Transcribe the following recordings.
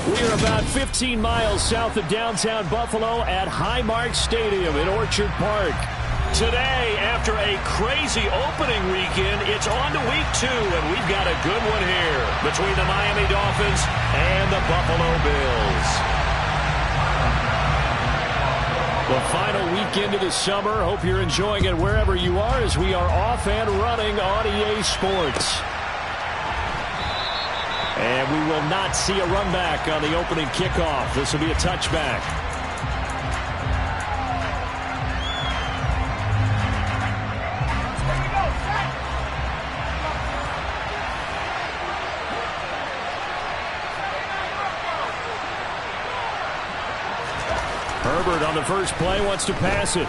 We are about 15 miles south of downtown Buffalo at Highmark Stadium in Orchard Park. Today, after a crazy opening weekend, it's on to week 2, and we've got a good one here between the Miami Dolphins and the Buffalo Bills. The final weekend of the summer. Hope you're enjoying it wherever you are as we are off and running on EA Sports. And we will not see a run back on the opening kickoff. This will be a touchback. Herbert on the first play wants to pass it.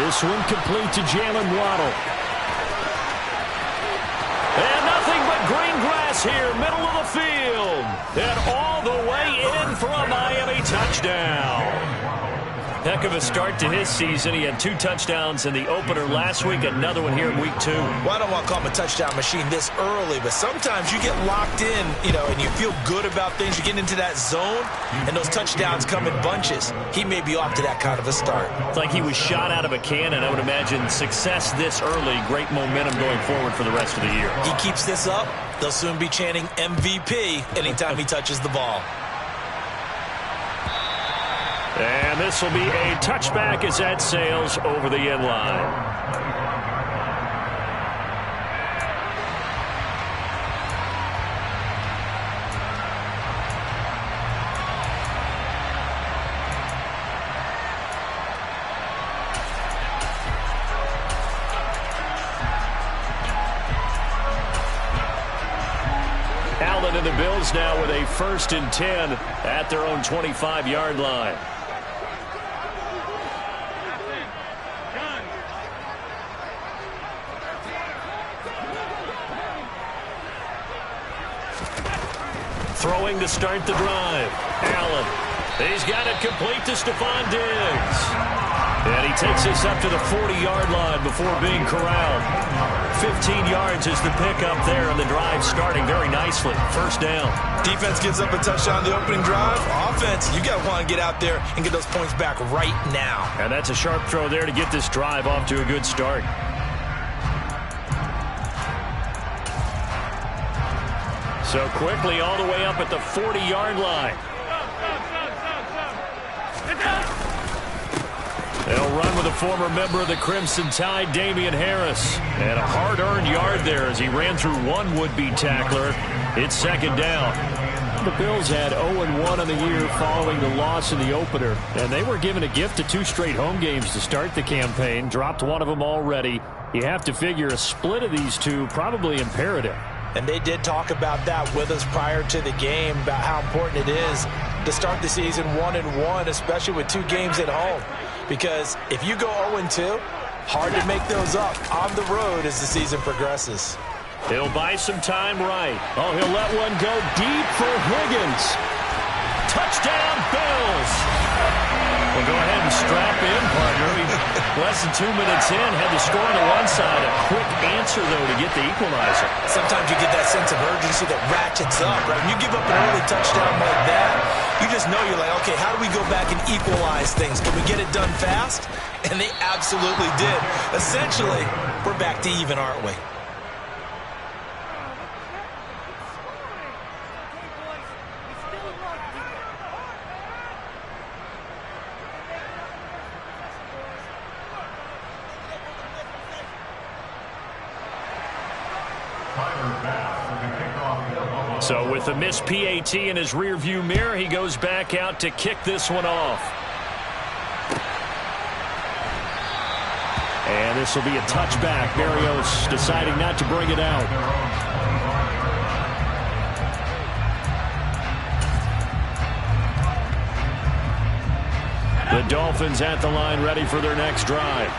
This one complete to Jalen Waddle. And nothing but green grass here, middle of the field. And all the way in for a Miami touchdown. Heck of a start to his season. He had 2 touchdowns in the opener last week, another one here in week 2. Well, I don't want to call him a touchdown machine this early, but sometimes you get locked in, and you feel good about things. You get into that zone, and those touchdowns come in bunches. He may be off to that kind of a start. It's like he was shot out of a cannon. I would imagine success this early, great momentum going forward for the rest of the year. He keeps this up, they'll soon be chanting MVP anytime he touches the ball. And this will be a touchback as that sails over the end line. Allen and the Bills now with a 1st and 10 at their own 25-yard line. Throwing to start the drive. Allen. He's got it complete to Stephon Diggs. And he takes this up to the 40-yard line before being corralled. 15 yards is the pickup there, and the drive starting very nicely. 1st down. Defense gives up a touchdown on the opening drive. Offense, you got to want to get out there and get those points back right now. And that's a sharp throw there to get this drive off to a good start. So quickly all the way up at the 40-yard line. They'll run with a former member of the Crimson Tide, Damian Harris. And a hard-earned yard there as he ran through one would-be tackler. It's 2nd down. The Bills had 0-1 on the year following the loss in the opener. And they were given a gift of 2 straight home games to start the campaign. Dropped one of them already. You have to figure a split of these 2 probably imperative. And they did talk about that with us prior to the game, about how important it is to start the season 1-1, especially with 2 games at home. Because if you go 0-2, hard to make those up on the road as the season progresses. He'll buy some time right. Oh, he'll let one go deep for Higgins. Touchdown, Bills. Well, go ahead and strap in, partner. Less than 2 minutes in, had the score on the one side. A quick answer, though, to get the equalizer. Sometimes you get that sense of urgency that ratchets up, right? When you give up an early touchdown like that, you just know you're like, okay, how do we go back and equalize things? Can we get it done fast? And they absolutely did. Essentially, we're back to even, aren't we? So with a missed PAT in his rearview mirror, he goes back out to kick this one off. And this will be a touchback. Berrios deciding not to bring it out. The Dolphins at the line, ready for their next drive.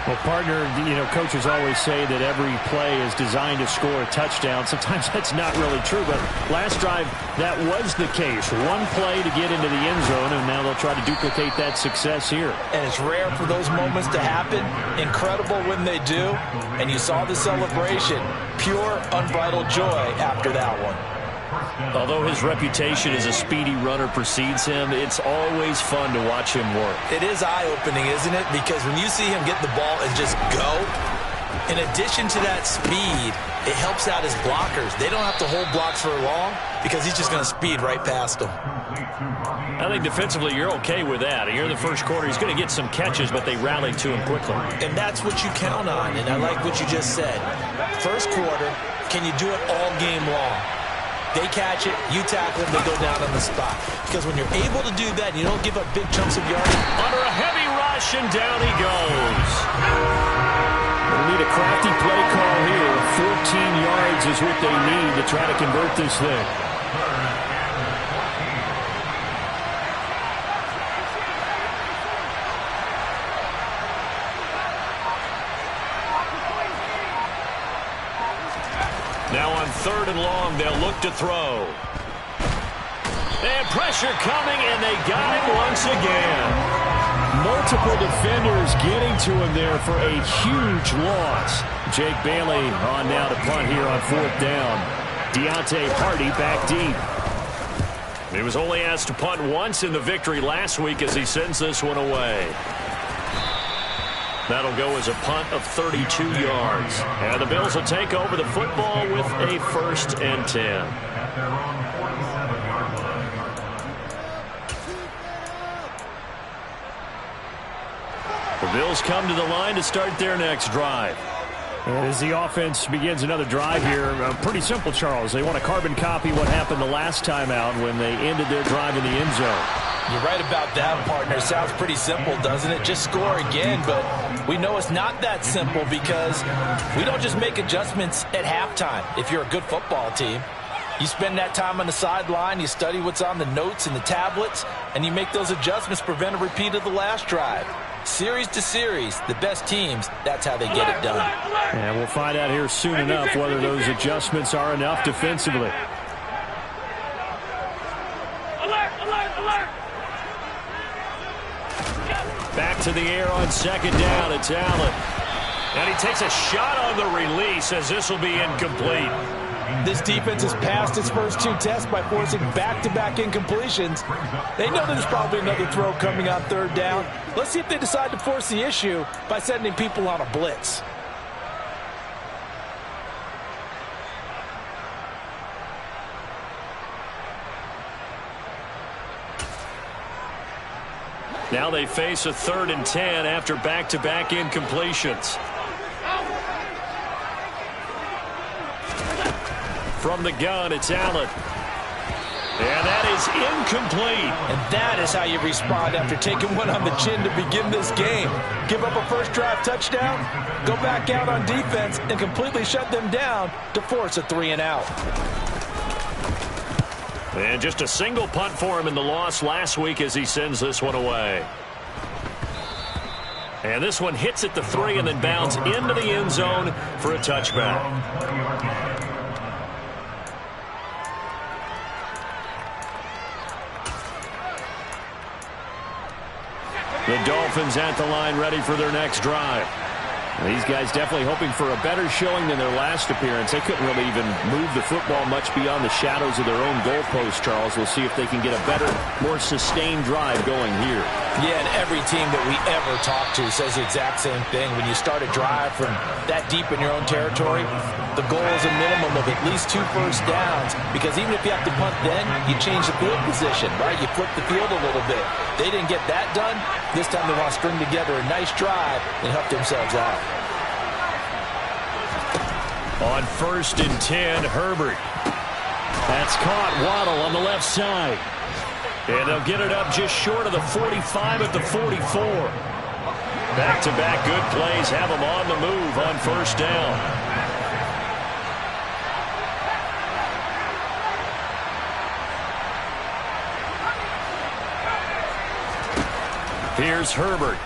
Well, partner, coaches always say that every play is designed to score a touchdown. Sometimes that's not really true, but last drive, that was the case. One play to get into the end zone, and now they'll try to duplicate that success here. And it's rare for those moments to happen. Incredible when they do. And you saw the celebration. Pure, unbridled joy after that one. Although his reputation as a speedy runner precedes him, it's always fun to watch him work. It is eye-opening, isn't it? Because when you see him get the ball and just go, in addition to that speed, it helps out his blockers. They don't have to hold blocks for long because he's just going to speed right past them. I think defensively you're okay with that. Here in the first quarter, he's going to get some catches, but they rallied to him quickly. And that's what you count on, and I like what you just said. First quarter, can you do it all game long? They catch it, you tackle them, they go down on the spot. Because when you're able to do that and you don't give up big chunks of yardage. Under a heavy rush, and down he goes. We'll need a crafty play call here. 14 yards is what they need to try to convert this thing. Now on 3rd and long, they'll look to throw. And pressure coming, and they got him once again. Multiple defenders getting to him there for a huge loss. Jake Bailey on now to punt here on 4th down. Deontay Hardy back deep. He was only asked to punt once in the victory last week as he sends this one away. That'll go as a punt of 32 yards. And the Bills will take over the football with a 1st and 10. The Bills come to the line to start their next drive. And as the offense begins another drive here, pretty simple, Charles. They want to carbon copy what happened the last time out when they ended their drive in the end zone. You're right about that, partner. Sounds pretty simple, doesn't it? Just score again, but we know it's not that simple because we don't just make adjustments at halftime. If you're a good football team, you spend that time on the sideline, you study what's on the notes and the tablets, and you make those adjustments to prevent a repeat of the last drive. Series to series, the best teams, that's how they get it done. And we'll find out here soon enough whether those adjustments are enough defensively. Back to the air on 2nd down. It's Allen. And he takes a shot on the release as this will be incomplete. This defense has passed its first 2 tests by forcing back-to-back incompletions. They know there's probably another throw coming on 3rd down. Let's see if they decide to force the issue by sending people on a blitz. Now they face a 3rd and 10 after back-to-back incompletions. From the gun, it's Allen. And that is incomplete. And that is how you respond after taking one on the chin to begin this game. Give up a first drive touchdown, go back out on defense, and completely shut them down to force a 3-and-out. And just a single punt for him in the loss last week as he sends this one away. And this one hits at the 3 and then bounds into the end zone for a touchback. The Dolphins at the line ready for their next drive. These guys definitely hoping for a better showing than their last appearance. They couldn't really even move the football much beyond the shadows of their own goalpost, Charles. We'll see if they can get a better, more sustained drive going here. Yeah, and every team that we ever talk to says the exact same thing. When you start a drive from that deep in your own territory, the goal is a minimum of at least 2 first downs, because even if you have to punt then, you change the field position, right? You flip the field a little bit. They didn't get that done. This time they want to string together a nice drive and help themselves out. On 1st and 10, Herbert. That's caught. Waddle on the left side. And they'll get it up just short of the 45 at the 44. Back-to-back good plays have them on the move on 1st down. Here's Herbert.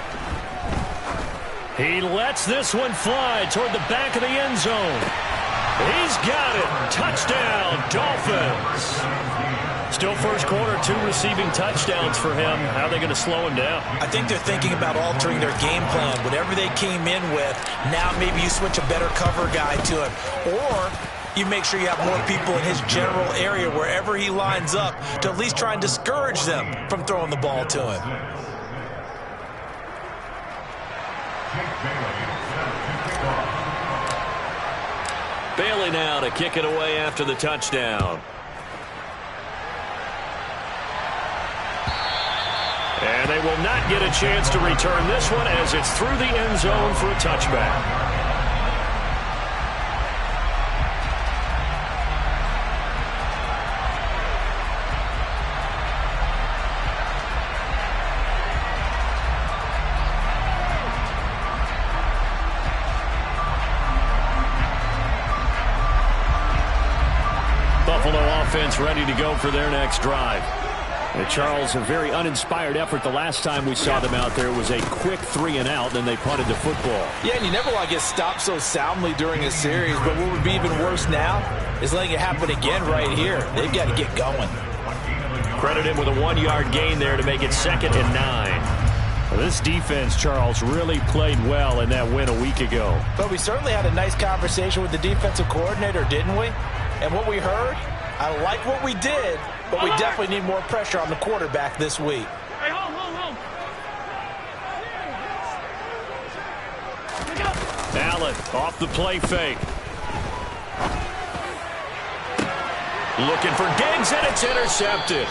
He lets this one fly toward the back of the end zone. He's got it. Touchdown, Dolphins. Still first quarter, 2 receiving touchdowns for him. How are they going to slow him down? I think they're thinking about altering their game plan. Whatever they came in with, now maybe you switch a better cover guy to him. Or you make sure you have more people in his general area wherever he lines up to at least try and discourage them from throwing the ball to him. Bailey now to kick it away after the touchdown. And they will not get a chance to return this one as it's through the end zone for a touchback. Buffalo offense ready to go for their next drive. Charles, a very uninspired effort the last time we saw them out there. It was a quick 3-and-out, then they punted the football. Yeah, and you never want to get stopped so soundly during a series, but what would be even worse now is letting it happen again right here. They've got to get going. Credit him with a 1-yard gain there to make it 2nd and 9. Well, this defense, Charles, really played well in that win a week ago. But we certainly had a nice conversation with the defensive coordinator, didn't we? And what we heard, I like what we did, but we definitely need more pressure on the quarterback this week. Hey, hold. Allen off the play fake. Looking for Diggs, and it's intercepted.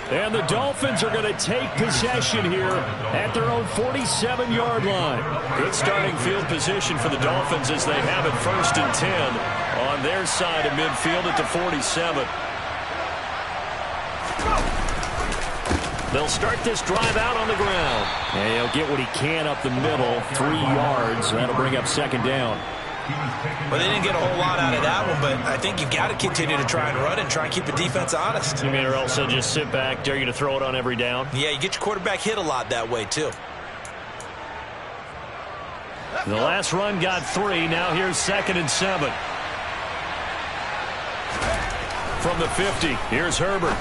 And the Dolphins are going to take possession here at their own 47-yard line. Good starting field position for the Dolphins as they have it 1st and 10 on their side of midfield at the 47. They'll start this drive out on the ground. And he'll get what he can up the middle, 3 yards. That'll bring up 2nd down. Well, they didn't get a whole lot out of that one, but I think you've got to continue to try and run and try and keep the defense honest. You mean, or else they'll just sit back, dare you to throw it on every down? Yeah, you get your quarterback hit a lot that way, too. The last run got 3. Now here's 2nd and 7. From the 50, here's Herbert.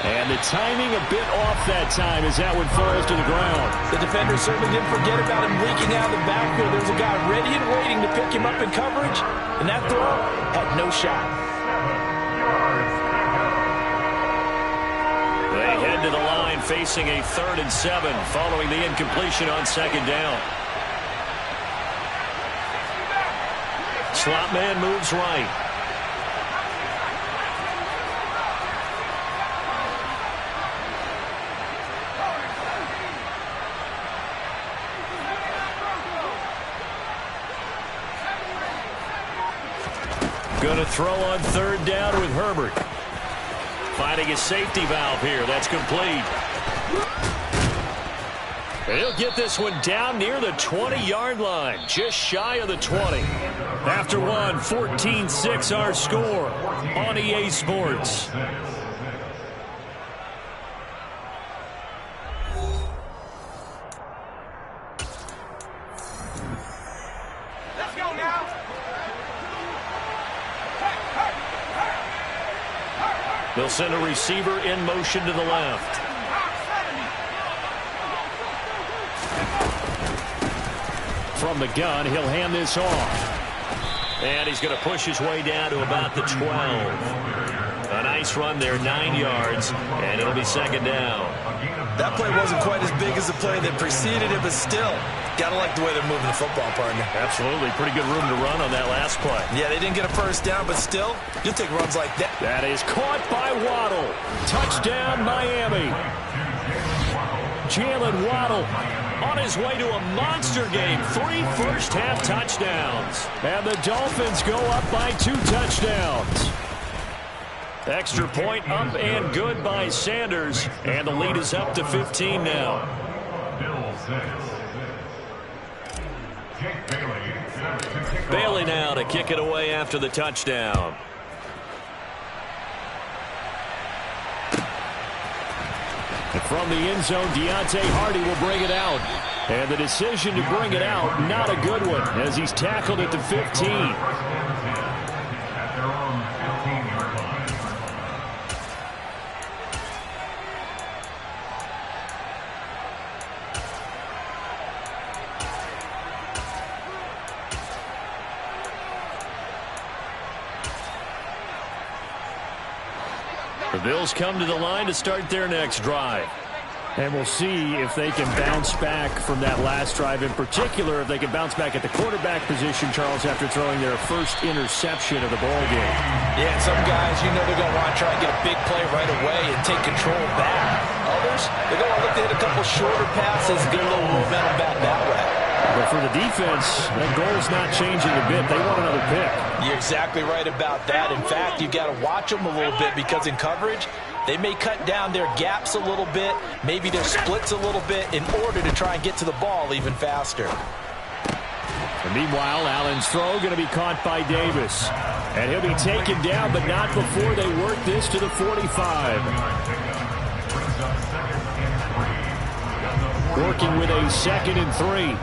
And the timing a bit off that time as that one falls to the ground. The defender certainly didn't forget about him leaking out of the backfield. There's a guy ready and waiting to pick him up in coverage, and that throw had no shot. They head to the line facing a 3rd and 7 following the incompletion on 2nd down. Slot man moves right. Going to throw on 3rd down with Herbert. Finding a safety valve here. That's complete. He'll get this one down near the 20-yard line. Just shy of the 20. After one, 14-6 our score on EA Sports. Let's go now. They'll send a receiver in motion to the left. From the gun, he'll hand this off. And he's going to push his way down to about the 12. A nice run there, 9 yards, and it'll be 2nd down. That play wasn't quite as big as the play that preceded it, but still, got to like the way they're moving the football, partner. Absolutely. Pretty good room to run on that last play. Yeah, they didn't get a 1st down, but still, you'll take runs like that. That is caught by Waddle. Touchdown, Miami. Jalen Waddle on his way to a monster game. 3 first-half touchdowns. And the Dolphins go up by 2 touchdowns. Extra point up and good by Sanders. And the lead is up to 15 now. Bailey now to kick it away after the touchdown. And from the end zone, Deontay Hardy will bring it out. And the decision to bring it out, not a good one, as he's tackled at the 15. The Bills come to the line to start their next drive. And we'll see if they can bounce back from that last drive. In particular, if they can bounce back at the quarterback position, Charles, after throwing their first interception of the ball game. Yeah, and some guys, you know, they're going to want to try and get a big play right away and take control back. Others, they're going to look to hit a couple shorter passes, get a little momentum back that way. But for the defense, that goal's not changing a bit. They want another pick. You're exactly right about that. In fact, you've got to watch them a little bit because in coverage, they may cut down their gaps a little bit, maybe their splits a little bit in order to try and get to the ball even faster. And meanwhile, Allen's throw going to be caught by Davis. And he'll be taken down, but not before they work this to the 45. Working with a 2nd and 3.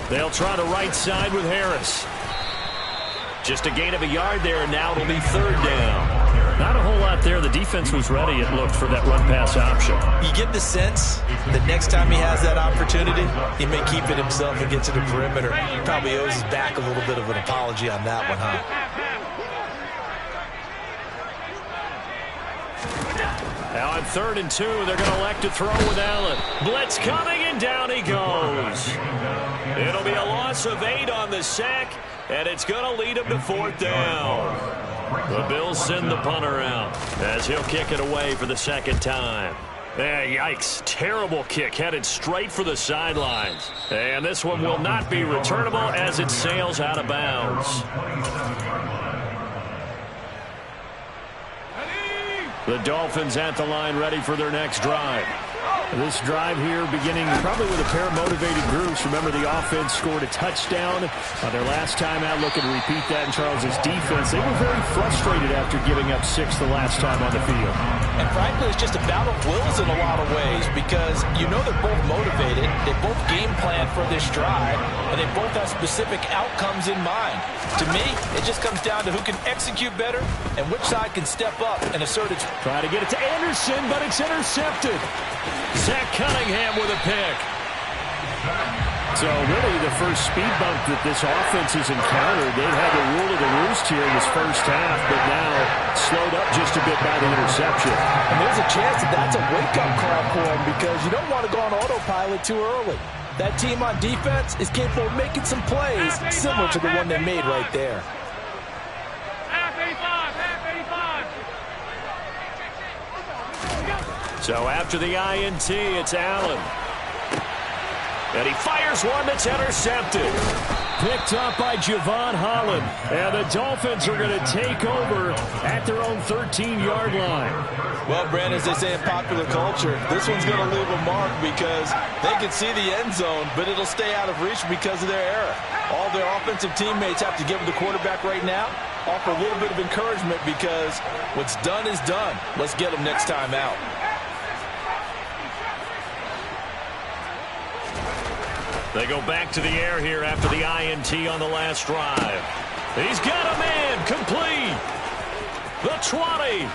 They'll try the right side with Harris. Just a gain of a yard there, and now it'll be 3rd down. Not a whole lot there. The defense was ready, it looked, for that run-pass option. You get the sense that next time he has that opportunity, he may keep it himself and get to the perimeter. He probably owes his back a little bit of an apology on that one, huh? Now on 3rd and 2, they're going to elect to throw with Allen. Blitz coming, and down he goes. It'll be a loss of 8 on the sack, and it's going to lead him to 4th down. The Bills send the punter out as he'll kick it away for the 2nd time. Yikes. Terrible kick headed straight for the sidelines. And this one will not be returnable as it sails out of bounds. The Dolphins at the line ready for their next drive. This drive here beginning probably with a pair of motivated groups. Remember, the offense scored a touchdown on their last time out, looking to repeat that in Charles's defense. They were very frustrated after giving up 6 the last time on the field. And frankly, it's just a battle of wills in a lot of ways because you know they're both motivated. They both game plan for this drive, and they both have specific outcomes in mind. To me, it just comes down to who can execute better and which side can step up and assert its... Try to get it to Anderson, but it's intercepted. Zach Cunningham with a pick. So really the first speed bump that this offense has encountered. They've had the rule of the roost here in this first half, but now slowed up just a bit by the interception. And there's a chance that that's a wake-up call for them because you don't want to go on autopilot too early. That team on defense is capable of making some plays similar to the one they made right there. So after the INT, it's Allen. And he fires one that's intercepted. Picked up by Javon Holland. And the Dolphins are going to take over at their own 13-yard line. Well, Brandon, as they say in popular culture, this one's going to leave a mark because they can see the end zone, but it'll stay out of reach because of their error. All their offensive teammates have to give the quarterback right now, offer a little bit of encouragement because what's done is done. Let's get them next time out. They go back to the air here after the INT on the last drive. He's got a man complete. The 20.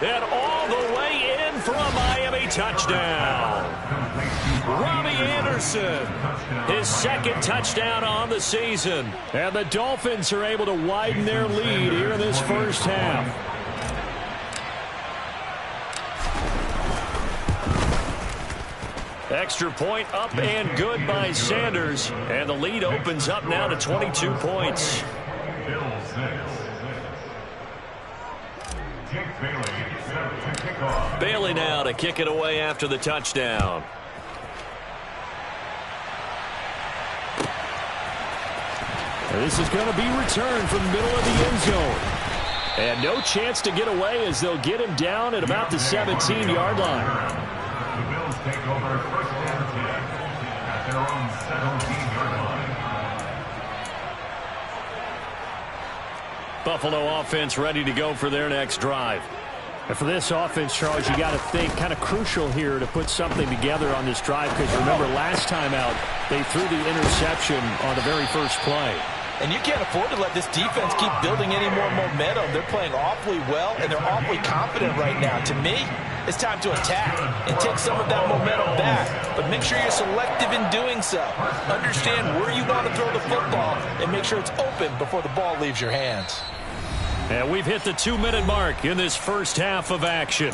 And all the way in for a Miami touchdown. Robbie Anderson, his 2nd touchdown on the season. And the Dolphins are able to widen their lead here in this first half. Extra point up and good by Sanders. And the lead opens up now to 22 points. Bailey now to kick it away after the touchdown. And this is going to be returned from the middle of the end zone. And no chance to get away as they'll get him down at about the 17-yard line. Take over 1st and 10 at their own 17-yard line. Buffalo offense ready to go for their next drive. And for this offense, Charles, you got to think kind of crucial here to put something together on this drive because remember last time out they threw the interception on the very first play. And you can't afford to let this defense keep building any more momentum. They're playing awfully well, and they're awfully confident right now. To me, it's time to attack and take some of that momentum back. But make sure you're selective in doing so. Understand where you want to throw the football and make sure it's open before the ball leaves your hands. And we've hit the 2-minute mark in this first half of action.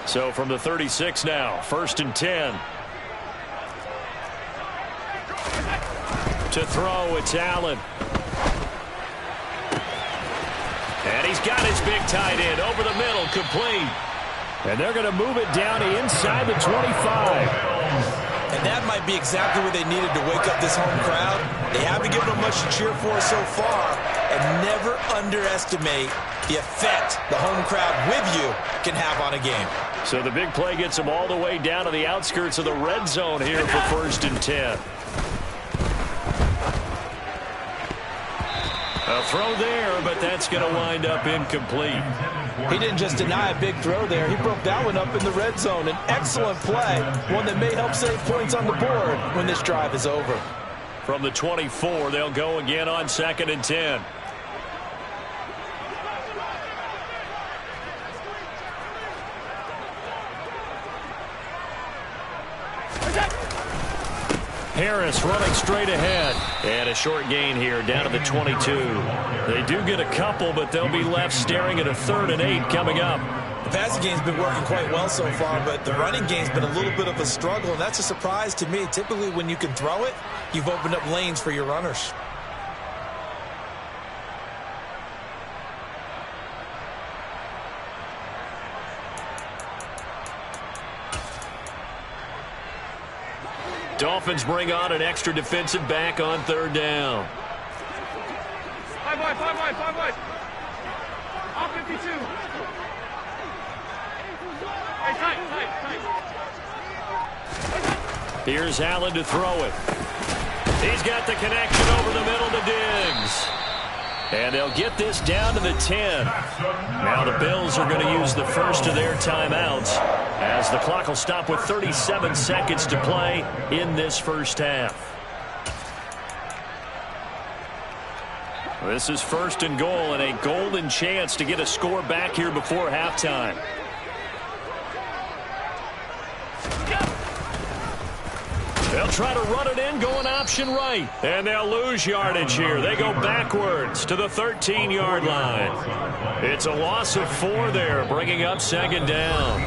So from the 36 now, 1st and 10. To throw, it's Allen. And he's got his big tight end over the middle, complete. And they're going to move it down inside the 25. And that might be exactly what they needed to wake up this home crowd. They haven't given them much to cheer for so far. And never underestimate the effect the home crowd with you can have on a game. So the big play gets them all the way down to the outskirts of the red zone here for 1st and 10. A throw there, but that's going to wind up incomplete. He didn't just deny a big throw there. He broke that one up in the red zone. An excellent play, one that may help save points on the board when this drive is over. From the 24, they'll go again on 2nd and 10. Harris running straight ahead. And a short gain here down to the 22. They do get a couple, but they'll be left staring at a 3rd and 8 coming up. The passing game's been working quite well so far, but the running game's been a little bit of a struggle, and that's a surprise to me. Typically, when you can throw it, you've opened up lanes for your runners. Dolphins bring on an extra defensive back on 3rd down. 5 wide. All 52. Hey, tight. Here's Allen to throw it. He's got the connection over the middle to Diggs. And they'll get this down to the 10. Now the Bills are going to use the first of their timeouts as the clock will stop with 37 seconds to play in this first half. This is 1st and goal and a golden chance to get a score back here before halftime. They'll try to run it in, going option right. And they'll lose yardage here. They go backwards to the 13-yard line. It's a loss of 4 there, bringing up 2nd down.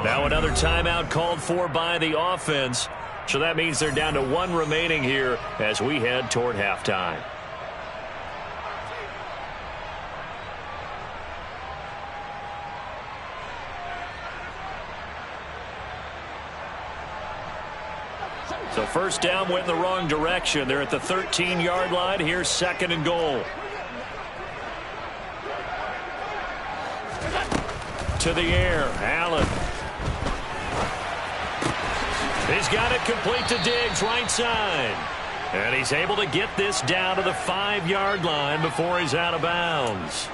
Now another timeout called for by the offense. So that means they're down to 1 remaining here as we head toward halftime. So 1st down went in the wrong direction. They're at the 13-yard line. Here's 2nd and goal. To the air, Allen. He's got it complete to Diggs, right side. And he's able to get this down to the 5-yard line before he's out of bounds.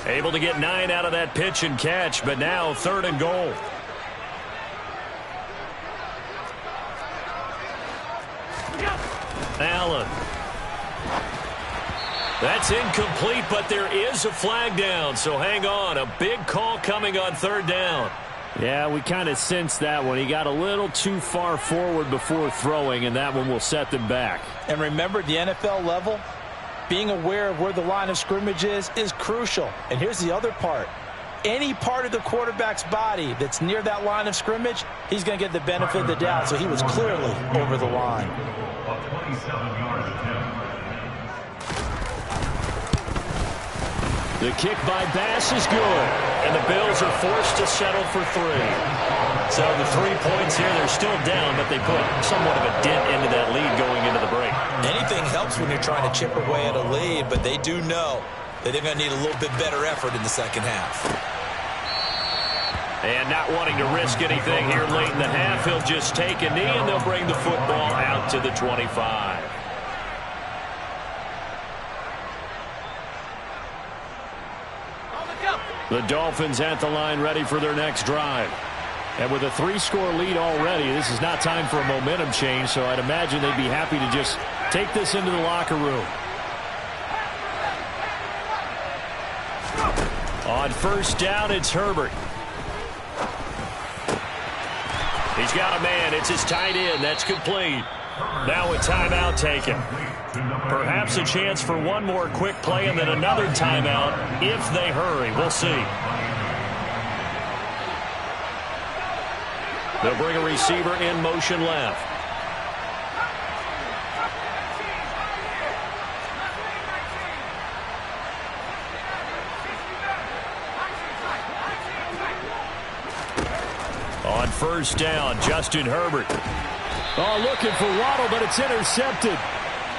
Able to get 9 out of that pitch and catch, but now 3rd and goal. Allen. That's incomplete, but there is a flag down, so hang on. A big call coming on 3rd down. Yeah, we kind of sensed that one. He got a little too far forward before throwing, and that one will set them back. And remember, the NFL level, being aware of where the line of scrimmage is crucial. And here's the other part. Any part of the quarterback's body that's near that line of scrimmage, he's going to get the benefit of the doubt, so he was clearly over the line. The kick by Bass is good, and the Bills are forced to settle for 3. So the 3 points here, they're still down, but they put somewhat of a dent into that lead going into the break. Anything helps when you're trying to chip away at a lead, but they do know that they're going to need a little bit better effort in the second half. And not wanting to risk anything here late in the half, he'll just take a knee, and they'll bring the football out to the 25. The Dolphins at the line ready for their next drive. And with a 3-score lead already, this is not time for a momentum change, so I'd imagine they'd be happy to just take this into the locker room. On first down, it's Herbert. He's got a man. It's his tight end. That's complete. Now a timeout taken. Perhaps a chance for one more quick play and then another timeout if they hurry. We'll see. They'll bring a receiver in motion left. On first down, Justin Herbert. Oh, looking for Waddle, but it's intercepted.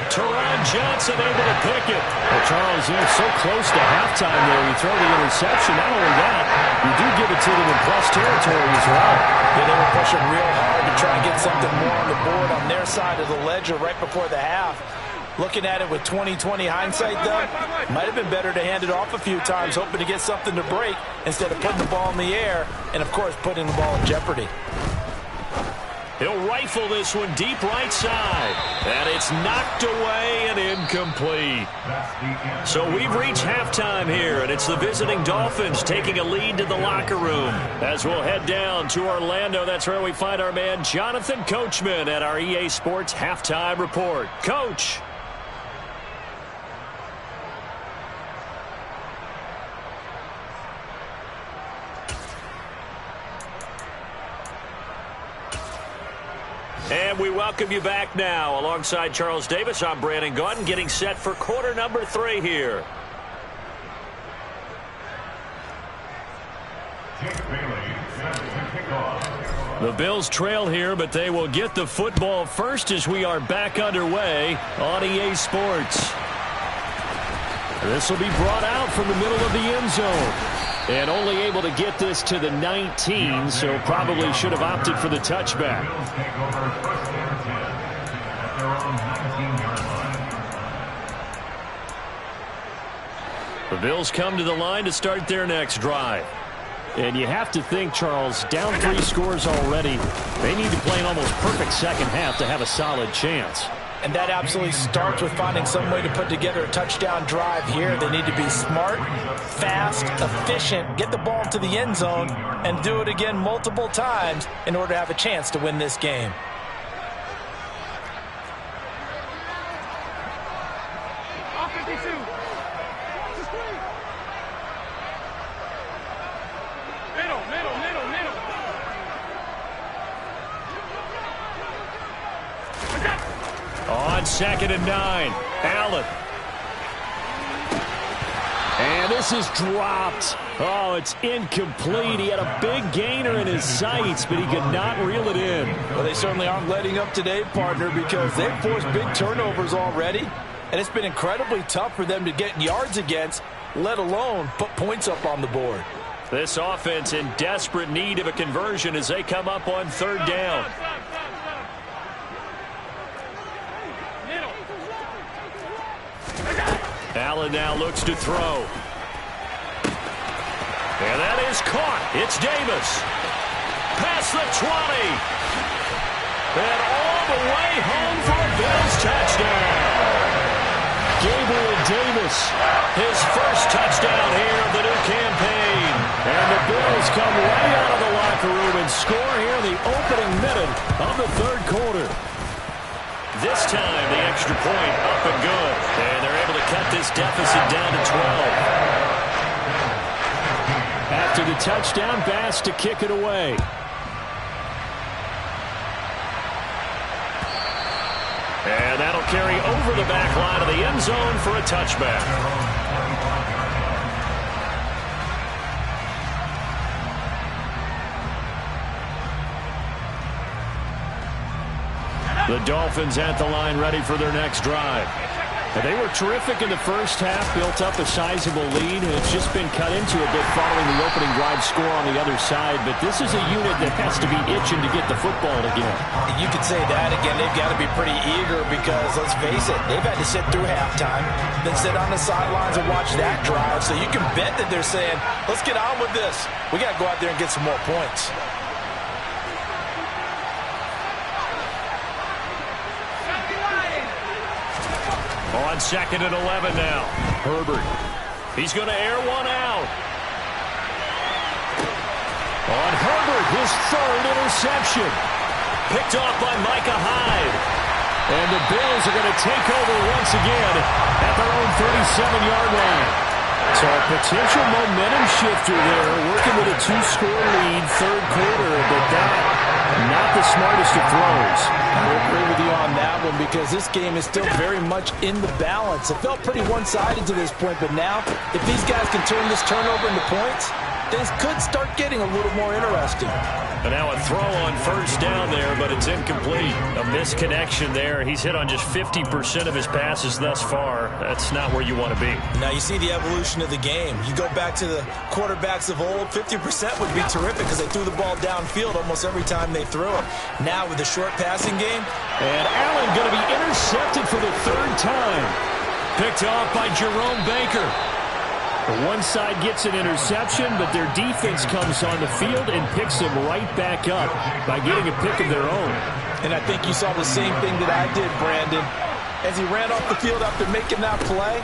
Teron Johnson able to pick it. Well, Charles, so close to halftime there. You throw the interception. Not only that, you do give it to them in plus territory as well. Yeah, they were pushing real hard to try and get something more on the board on their side of the ledger right before the half. Looking at it with 20/20 hindsight, though, might have been better to hand it off a few times, hoping to get something to break instead of putting the ball in the air and, of course, putting the ball in jeopardy. He'll rifle this one deep right side. And it's knocked away and incomplete. So we've reached halftime here, and it's the visiting Dolphins taking a lead to the locker room. As we'll head down to Orlando, that's where we find our man Jonathan Coachman at our EA Sports Halftime Report. Coach. And we welcome you back now. Alongside Charles Davis, I'm Brandon Gaudin, getting set for quarter number 3 here. The Bills trail here, but they will get the football first as we are back underway on EA Sports. This will be brought out from the middle of the end zone. And only able to get this to the 19, so probably should have opted for the touchback. The Bills come to the line to start their next drive. And you have to think, Charles, down 3 scores already. They need to play an almost perfect second half to have a solid chance. And that absolutely starts with finding some way to put together a touchdown drive here. They need to be smart, fast, efficient, get the ball to the end zone, and do it again multiple times in order to have a chance to win this game. On 2nd and 9, Allen. And this is dropped. Oh, it's incomplete. He had a big gainer in his sights, but he could not reel it in. Well, they certainly aren't letting up today, partner, because they've forced big turnovers already, and it's been incredibly tough for them to get yards against, let alone put points up on the board. This offense in desperate need of a conversion as they come up on 3rd down. Allen now looks to throw. And that is caught. It's Davis. Past the 20. And all the way home for a Bills touchdown. Gabriel Davis, his first touchdown here of the new campaign. And the Bills come right out of the locker room and score here in the opening minute of the 3rd quarter. This time, the extra point up and good. And they're able to cut this deficit down to 12. After the touchdown, Bass to kick it away. And that'll carry over the back line of the end zone for a touchback. The Dolphins at the line ready for their next drive. And they were terrific in the first half, built up a sizable lead, and it's just been cut into a bit following the opening drive score on the other side. But this is a unit that has to be itching to get the football again. You could say that again. They've got to be pretty eager because, let's face it, they've had to sit through halftime, then sit on the sidelines and watch that drive. So you can bet that they're saying, let's get on with this. We got to go out there and get some more points. On 2nd and 11 now. Herbert. He's going to air one out. On Herbert, his 3rd interception. Picked off by Micah Hyde. And the Bills are going to take over once again at their own 37-yard line. So a potential momentum shifter there, working with a 2-score lead, 3rd quarter, but that, not the smartest of throws. I agree with you on that one because this game is still very much in the balance. It felt pretty one-sided to this point, but now, if these guys can turn this turnover into points, things could start getting a little more interesting. And now a throw on 1st down there, but it's incomplete. A misconnection there. He's hit on just 50% of his passes thus far. That's not where you want to be. Now you see the evolution of the game. You go back to the quarterbacks of old, 50% would be terrific because they threw the ball downfield almost every time they threw it. Now with the short passing game. And Allen going to be intercepted for the 3rd time. Picked off by Jerome Baker. The one side gets an interception, but their defense comes on the field and picks them right back up by getting a pick of their own. And I think you saw the same thing that I did, Brandon. As he ran off the field after making that play,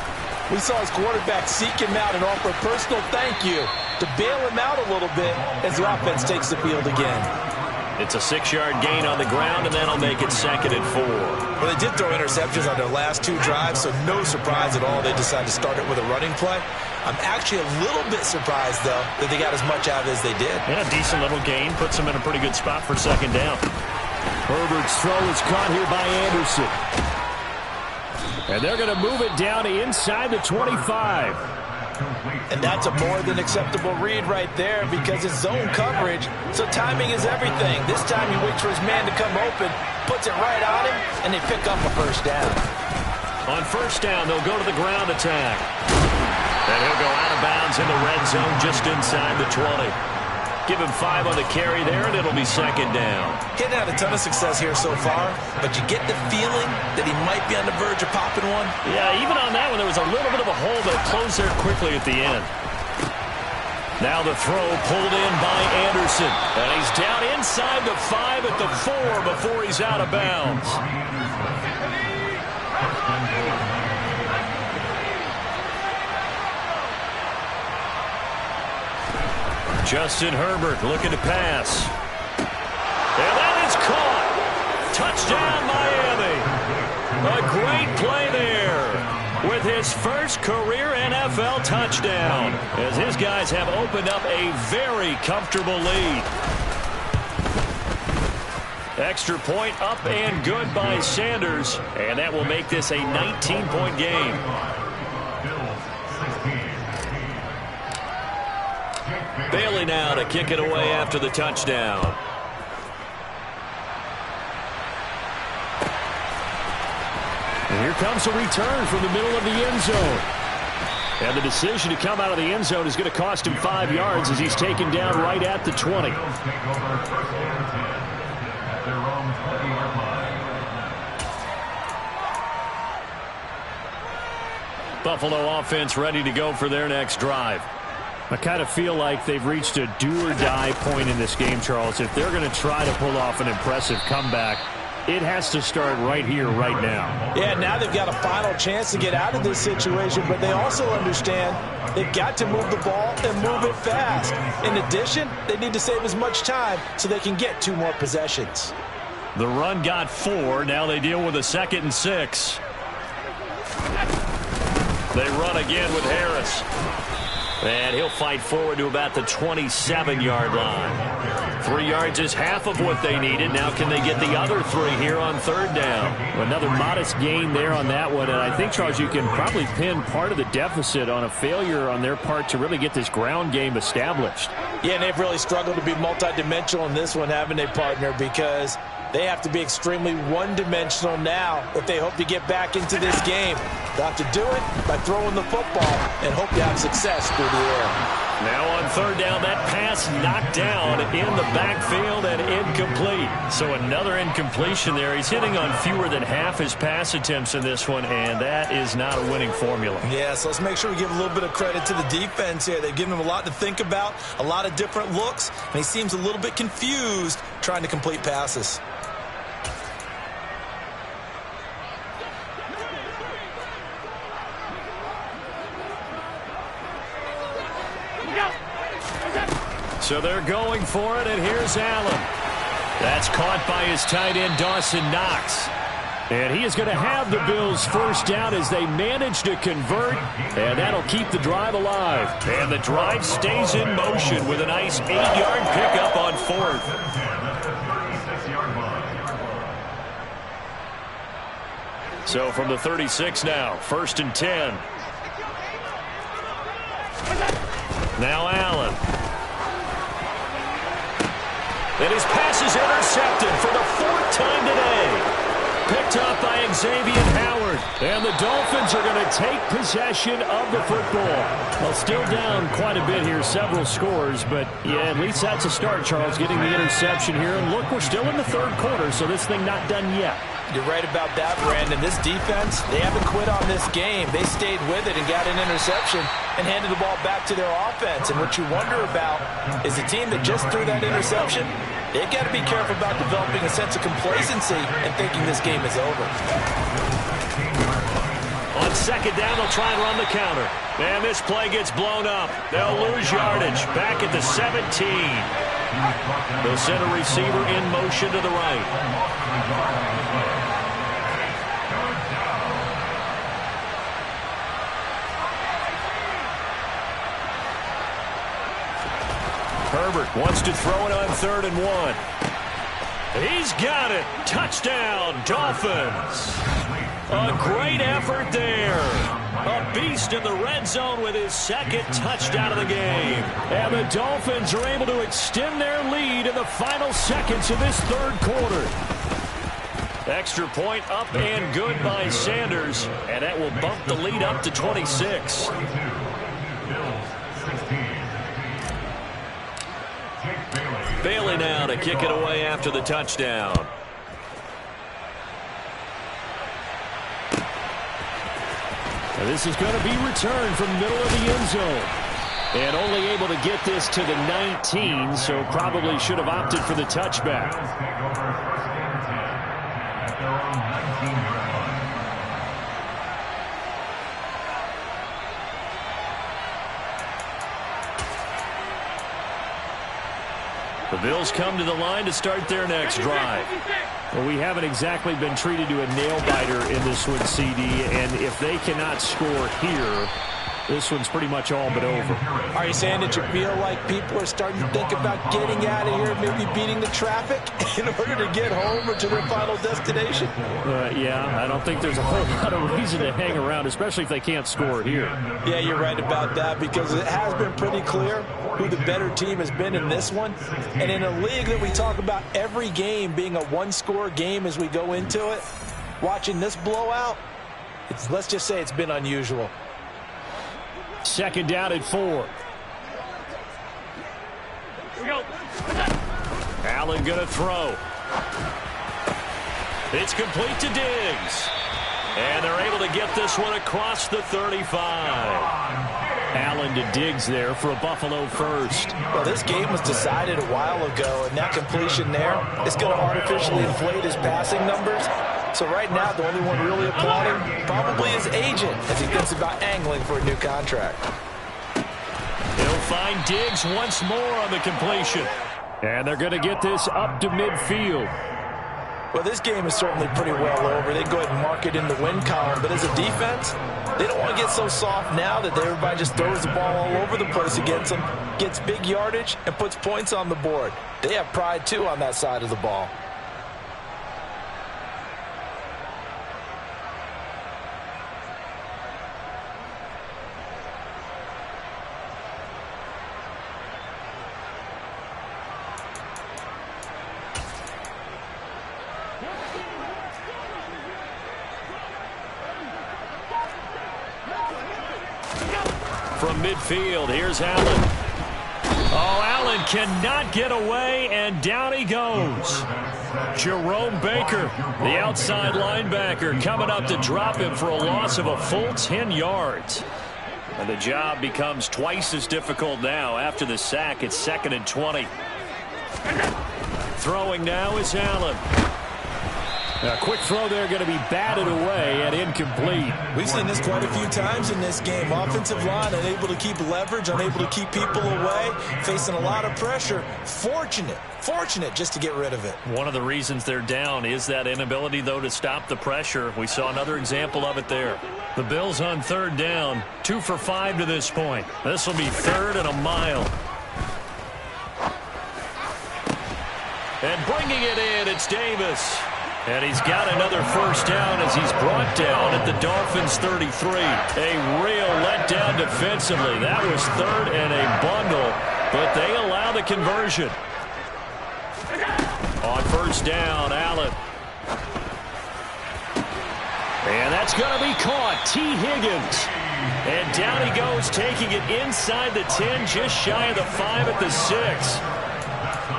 we saw his quarterback seek him out and offer a personal thank you to bail him out a little bit as the offense takes the field again. It's a 6-yard gain on the ground, and that'll make it 2nd and 4. Well, they did throw interceptions on their last 2 drives, so no surprise at all they decided to start it with a running play. I'm actually a little bit surprised, though, that they got as much out of it as they did. Yeah, a decent little gain. Puts them in a pretty good spot for 2nd down. Herbert's throw is caught here by Anderson. And they're going to move it down to inside the 25. And that's a more than acceptable read right there because it's zone coverage, so timing is everything. This time he waits for his man to come open, puts it right on him, and they pick up a 1st down. On 1st down, they'll go to the ground attack. And he'll go out of bounds in the red zone just inside the 20. Give him 5 on the carry there, and it'll be 2nd down. He hadn't had a ton of success here so far, but you get the feeling that he might be on the verge of popping one. Yeah, even on that one, there was a little bit of a hole, but it closed there quickly at the end. Now the throw pulled in by Anderson. And he's down inside the 5 at the 4 before he's out of bounds. Justin Herbert looking to pass. And that is caught. Touchdown, Miami. A great play there with his 1st career NFL touchdown as his guys have opened up a very comfortable lead. Extra point up and good by Sanders, and that will make this a 19-point game. Bailey now to kick it away after the touchdown. And here comes a return from the middle of the end zone. And the decision to come out of the end zone is going to cost him 5 yards as he's taken down right at the 20. Buffalo offense ready to go for their next drive. I kind of feel like they've reached a do-or-die point in this game, Charles. If they're going to try to pull off an impressive comeback, it has to start right here, right now. Yeah, now they've got a final chance to get out of this situation, but they also understand they've got to move the ball and move it fast. In addition, they need to save as much time so they can get 2 more possessions. The run got 4. Now they deal with a 2nd and 6. They run again with Harris. And he'll fight forward to about the 27-yard line. 3 yards is half of what they needed. Now can they get the other 3 here on 3rd down? Another modest gain there on that one. And I think, Charles, you can probably pin part of the deficit on a failure on their part to really get this ground game established. Yeah, and they've really struggled to be multidimensional in this one, haven't they, partner? Because they have to be extremely one-dimensional now if they hope to get back into this game. They'll have to do it by throwing the football and hope to have success through the air. Now on 3rd down, that pass knocked down in the backfield and incomplete. So another incompletion there. He's hitting on fewer than half his pass attempts in this one, and that is not a winning formula. Yeah, so let's make sure we give a little bit of credit to the defense here. They've given him a lot to think about, a lot of different looks, and he seems a little bit confused trying to complete passes. So they're going for it, and here's Allen. That's caught by his tight end, Dawson Knox. And he is going to have the Bills first down as they manage to convert, and that'll keep the drive alive. And the drive stays in motion with a nice 8-yard pickup on fourth. So from the 36 now, 1st and 10. Now Allen. And his pass is intercepted for the 4th time today. Picked up by Xavier Howard. And the Dolphins are going to take possession of the football. Well, still down quite a bit here, several scores. But, yeah, at least that's a start, Charles, getting the interception here. And, look, we're still in the 3rd quarter, so this thing not done yet. You're right about that, Brandon. This defense, they haven't quit on this game. They stayed with it and got an interception and handed the ball back to their offense. And what you wonder about is a team that just threw that interception, they've got to be careful about developing a sense of complacency and thinking this game is over. On 2nd down, they'll try and run the counter. And this play gets blown up. They'll lose yardage back at the 17. They'll send a receiver in motion to the right. Herbert wants to throw it on 3rd and 1. He's got it. Touchdown, Dolphins. A great effort there. A beast in the red zone with his 2nd touchdown of the game. And the Dolphins are able to extend their lead in the final seconds of this 3rd quarter. Extra point up and good by Sanders. And that will bump the lead up to 26. Bailey now to kick it away after the touchdown. And this is going to be returned from the middle of the end zone. And only able to get this to the 19, so probably should have opted for the touchback. The Bills come to the line to start their next drive. Well, we haven't exactly been treated to a nail-biter in this one, CD, and if they cannot score here, this one's pretty much all but over. Are you saying that you feel like people are starting to think about getting out of here, maybe beating the traffic in order to get home or to their final destination? Yeah, I don't think there's a whole lot of reason to hang around, especially if they can't score here. Yeah, you're right about that, because it has been pretty clear who the better team has been in this one. And in a league that we talk about every game being a one-score game as we go into it, watching this blowout, let's just say it's been unusual. 2nd down at 4. Here we go. Allen going to throw. It's complete to Diggs. And they're able to get this one across the 35. Allen to Diggs there for a Buffalo first. Well, this game was decided a while ago, and that completion there is going to artificially inflate his passing numbers. So right now, the only one really applauding probably his agent as he thinks about angling for a new contract. He'll find Diggs once more on the completion. And they're going to get this up to midfield. Well, this game is certainly pretty well over. They go ahead and mark it in the win column. But as a defense, they don't want to get so soft now that everybody just throws the ball all over the place against them, gets big yardage, and puts points on the board. They have pride, too, on that side of the ball. From midfield, here's Allen. Oh, Allen cannot get away, and down he goes. Jerome Baker, the outside linebacker, coming up to drop him for a loss of a full 10 yards. And the job becomes twice as difficult now after the sack. It's 2nd and 20. Throwing now is Allen. A quick throw there going to be batted away and incomplete. We've seen this quite a few times in this game. Offensive line unable to keep leverage, unable to keep people away, facing a lot of pressure. Fortunate just to get rid of it. One of the reasons they're down is that inability, though, to stop the pressure. We saw another example of it there. The Bills on third down, 2 for 5 to this point. This will be 3rd and a mile. And bringing it in, it's Davis. And he's got another first down as he's brought down at the Dolphins' 33. A real letdown defensively. That was 3rd and a bundle, but they allow the conversion. On first down, Allen. And that's going to be caught. T. Higgins. And down he goes, taking it inside the 10, just shy of the 5 at the 6.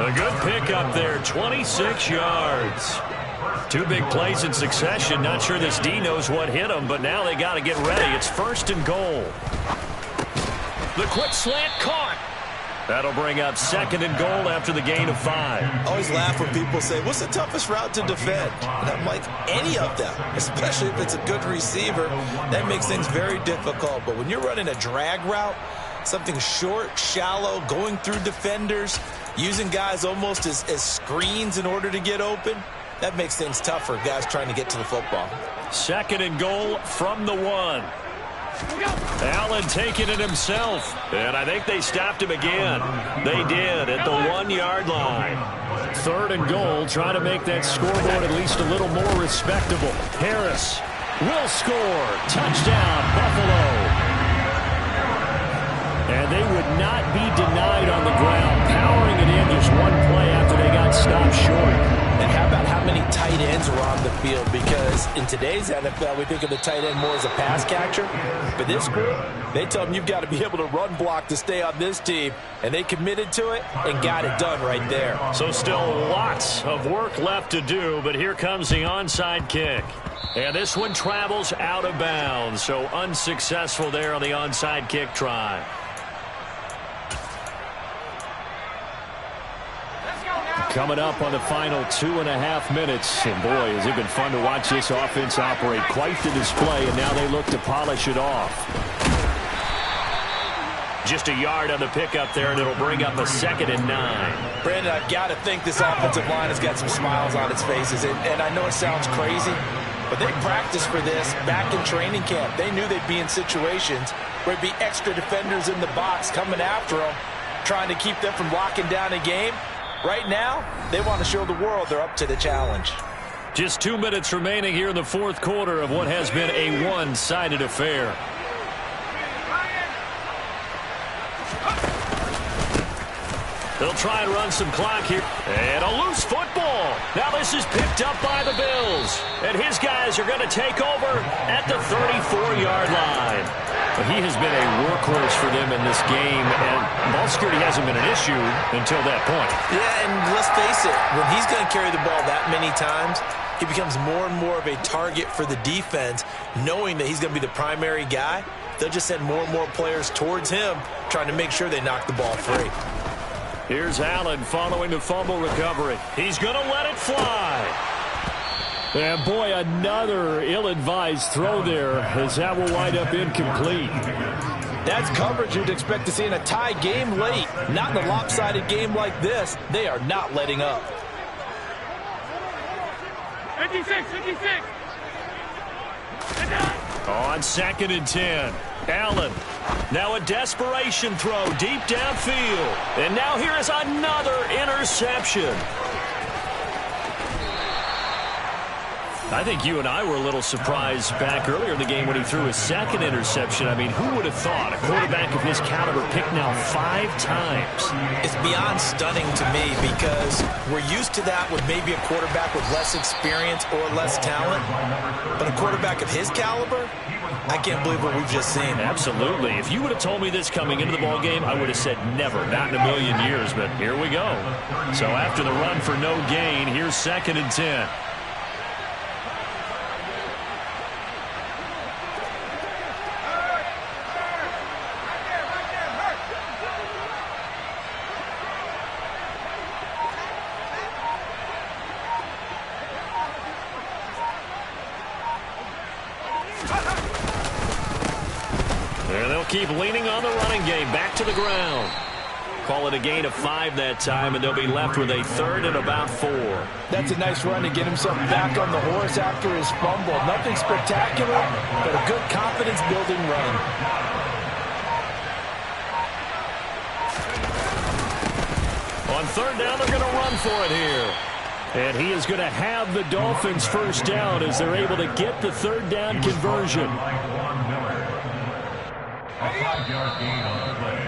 A good pickup there, 26 yards. 2 big plays in succession. Not sure this D knows what hit him, but now they got to get ready. It's 1st and goal. The quick slant caught. That'll bring up 2nd and goal after the gain of 5. I always laugh when people say, what's the toughest route to defend? And I'm like, any of them, especially if it's a good receiver. That makes things very difficult. But when you're running a drag route, something short, shallow, going through defenders, using guys almost as screens in order to get open, that makes things tough for guys trying to get to the football. 2nd and goal from the 1. Allen taking it himself. And I think they stopped him again. They did at the 1-yard line. 3rd and goal. Try to make that scoreboard at least a little more respectable. Harris will score. Touchdown, Buffalo. And they would not be denied on the ground. Powering it in just one play after they got stopped short. And how about how many tight ends were on the field? Because in today's NFL, we think of the tight end more as a pass catcher. But this group, they tell them you've got to be able to run block to stay on this team. And they committed to it and got it done right there. So still lots of work left to do, but here comes the onside kick. And this one travels out of bounds. So unsuccessful there on the onside kick try. Coming up on the final 2.5 minutes. And boy, has it been fun to watch this offense operate. Quite the display, and now they look to polish it off. Just a yard on the pickup there, and it'll bring up a 2nd and 9. Brandon, I've got to think this offensive line has got some smiles on its faces. And I know it sounds crazy, but they practiced for this back in training camp. They knew they'd be in situations where it'd be extra defenders in the box coming after them, trying to keep them from locking down a game. Right now, they want to show the world they're up to the challenge. Just 2 minutes remaining here in the 4th quarter of what has been a one-sided affair. They'll try and run some clock here. And a loose football. Now this is picked up by the Bills. And his guys are going to take over at the 34-yard line. But he has been a workhorse for them in this game, and ball security hasn't been an issue until that point. Yeah, and let's face it, when he's going to carry the ball that many times, he becomes more and more of a target for the defense, knowing that he's going to be the primary guy. They'll just send more and more players towards him, trying to make sure they knock the ball free. Here's Allen following the fumble recovery. He's going to let it fly. And boy, another ill-advised throw there, as that will wind up incomplete. That's coverage you'd expect to see in a tie game late. Not in a lopsided game like this. They are not letting up. 56, 56. On 2nd and 10. Allen. Now a desperation throw deep downfield. And now here is another interception. I think you and I were a little surprised back earlier in the game when he threw his 2nd interception. I mean, who would have thought a quarterback of his caliber picked now 5 times? It's beyond stunning to me because we're used to that with maybe a quarterback with less experience or less talent. But a quarterback of his caliber, I can't believe what we've just seen. Absolutely. If you would have told me this coming into the ballgame, I would have said never, not in a million years. But here we go. So after the run for no gain, here's 2nd and 10. keep leaning on the running game. Back to the ground. Call it a gain of 5 that time, and they'll be left with a 3rd and about 4. That's a nice run to get himself back on the horse after his fumble. Nothing spectacular, but a good confidence-building run. On 3rd down, they're going to run for it here. And he is going to have the Dolphins first down as they're able to get the 3rd down conversion. A 5-yard gain on the play.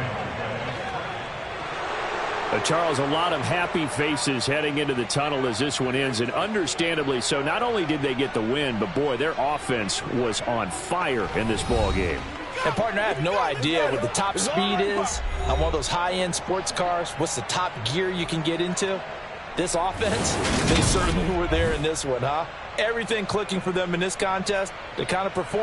Charles, a lot of happy faces heading into the tunnel as this one ends, and understandably so. Not only did they get the win, but, boy, their offense was on fire in this ball game. And, partner, I have no idea what the top speed is on one of those high-end sports cars. What's the top gear you can get into? This offense, they certainly were there in this one, huh? Everything clicking for them in this contest. They kind of performed.